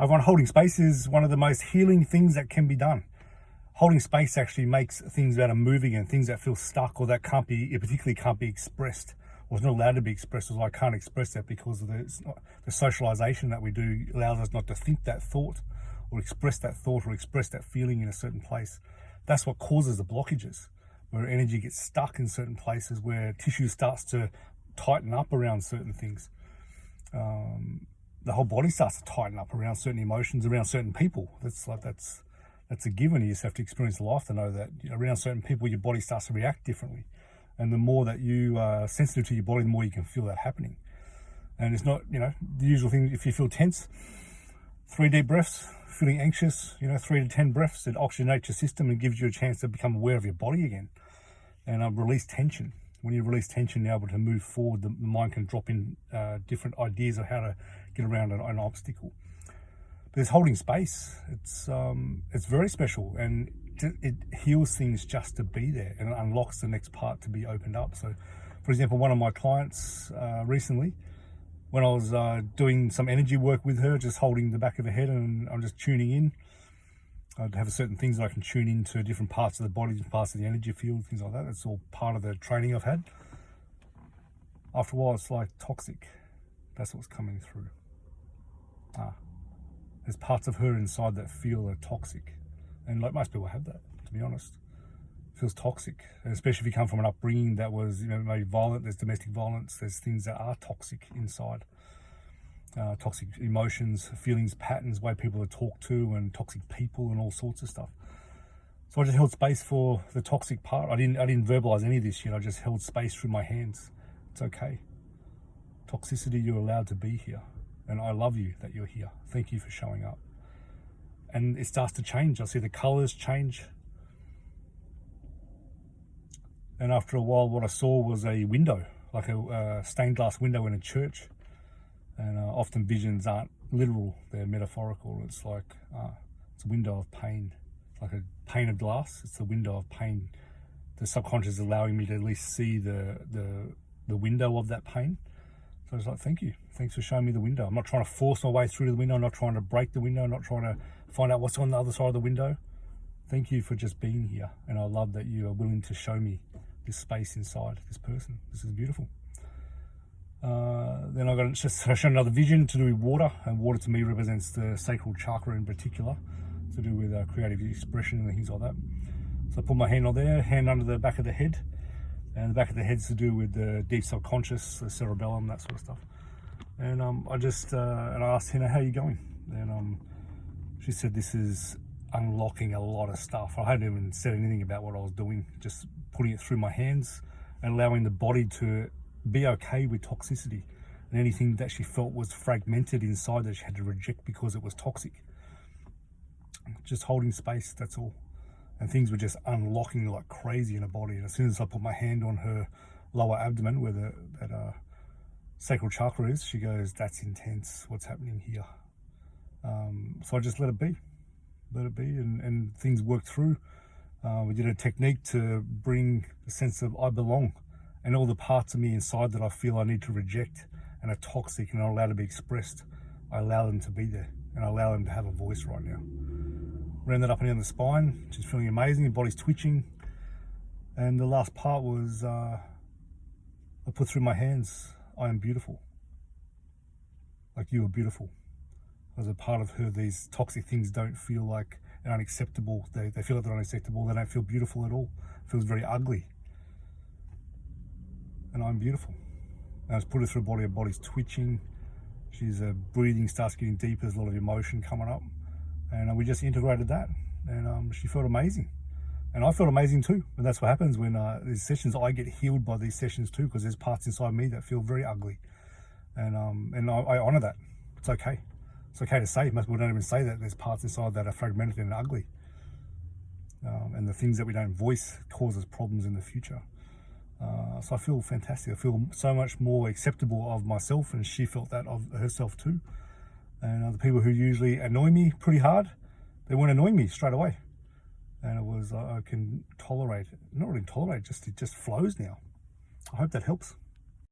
I find holding space is one of the most healing things that can be done. Holding space actually makes things that are moving and things that feel stuck or that can't be, it particularly can't be expressed, or it's not allowed to be expressed, or I can't express that because of the socialization that we do allows us not to think that thought or express that thought or express that feeling in a certain place. That's what causes the blockages, where energy gets stuck in certain places, where tissue starts to tighten up around certain things. The whole body starts to tighten up around certain emotions, around certain people. That's a given. You just have to experience life to know that around certain people, your body starts to react differently. And the more that you are sensitive to your body, the more you can feel that happening. And it's not, the usual thing. If you feel tense, 3 deep breaths. Feeling anxious, 3 to 10 breaths. It oxygenates your system and gives you a chance to become aware of your body again. And release tension. When you release tension, you're able to move forward. The mind can drop in different ideas of how to get around an obstacle. But there's holding space. It's very special, and it heals things just to be there, and it unlocks the next part to be opened up. So, for example, one of my clients recently, when I was doing some energy work with her, just holding the back of her head and I'm just tuning in, I'd have certain things that I can tune into different parts of the body, different parts of the energy field, things like that. It's all part of the training I've had. After a while, it's like toxic. That's what's coming through. There's parts of her inside that feel are toxic. And like most people have that, to be honest. It feels toxic. And especially if you come from an upbringing that was, maybe violent, there's domestic violence, there's things that are toxic inside. Toxic emotions, feelings, patterns, way people are talked to, and toxic people and all sorts of stuff. So I just held space for the toxic part. I didn't verbalize any of this yet. I just held space through my hands. It's okay. Toxicity, you're allowed to be here. And I love you that you're here. Thank you for showing up. And it starts to change. I see the colors change. And after a while, what I saw was a window, like a stained glass window in a church. And often visions aren't literal, they're metaphorical. It's like, it's a window of pain. It's like a pane of glass. It's the window of pain. The subconscious is allowing me to at least see the window of that pain. So I was like, thank you. Thanks for showing me the window. I'm not trying to force my way through to the window. I'm not trying to break the window. I'm not trying to find out what's on the other side of the window. Thank you for just being here. And I love that you are willing to show me this space inside this person. This is beautiful. Then I showed another vision to do with water, and water to me represents the sacral chakra in particular, to do with creative expression and things like that. So I put my hand on there, hand under the back of the head, and the back of the head's to do with the deep subconscious, the cerebellum, that sort of stuff. And I asked Hannah, how are you going? And she said, this is unlocking a lot of stuff. I hadn't even said anything about what I was doing, just putting it through my hands and allowing the body to be okay with toxicity and anything that she felt was fragmented inside that she had to reject because it was toxic. Just holding space, that's all. And things were just unlocking like crazy in her body. And as soon as I put my hand on her lower abdomen where that sacral chakra is, she goes, that's intense, what's happening here? So I just let it be, and things worked through. We did a technique to bring the sense of I belong, and all the parts of me inside that I feel I need to reject and are toxic and not allowed to be expressed, I allow them to be there, and I allow them to have a voice right now. Ran that up and down the spine, just feeling amazing, the body's twitching. And the last part was, I put through my hands, I am beautiful. Like you are beautiful. As a part of her, these toxic things don't feel like they're unacceptable. They feel like they're unacceptable. They don't feel beautiful at all. It feels very ugly. And I'm beautiful. And I just put her through her body's twitching. She's breathing starts getting deeper. There's a lot of emotion coming up. And we just integrated that. And she felt amazing. And I felt amazing too. And that's what happens when these sessions, I get healed by these sessions too, because there's parts inside me that feel very ugly. And I honor that. It's okay. It's okay to say. Most people don't even say that. There's parts inside that are fragmented and ugly. And the things that we don't voice causes problems in the future. So I feel fantastic. I feel so much more acceptable of myself, and she felt that of herself too. And the people who usually annoy me pretty hard, they weren't annoying me straight away. And it was, I can tolerate it. Not really tolerate, it just flows now. I hope that helps.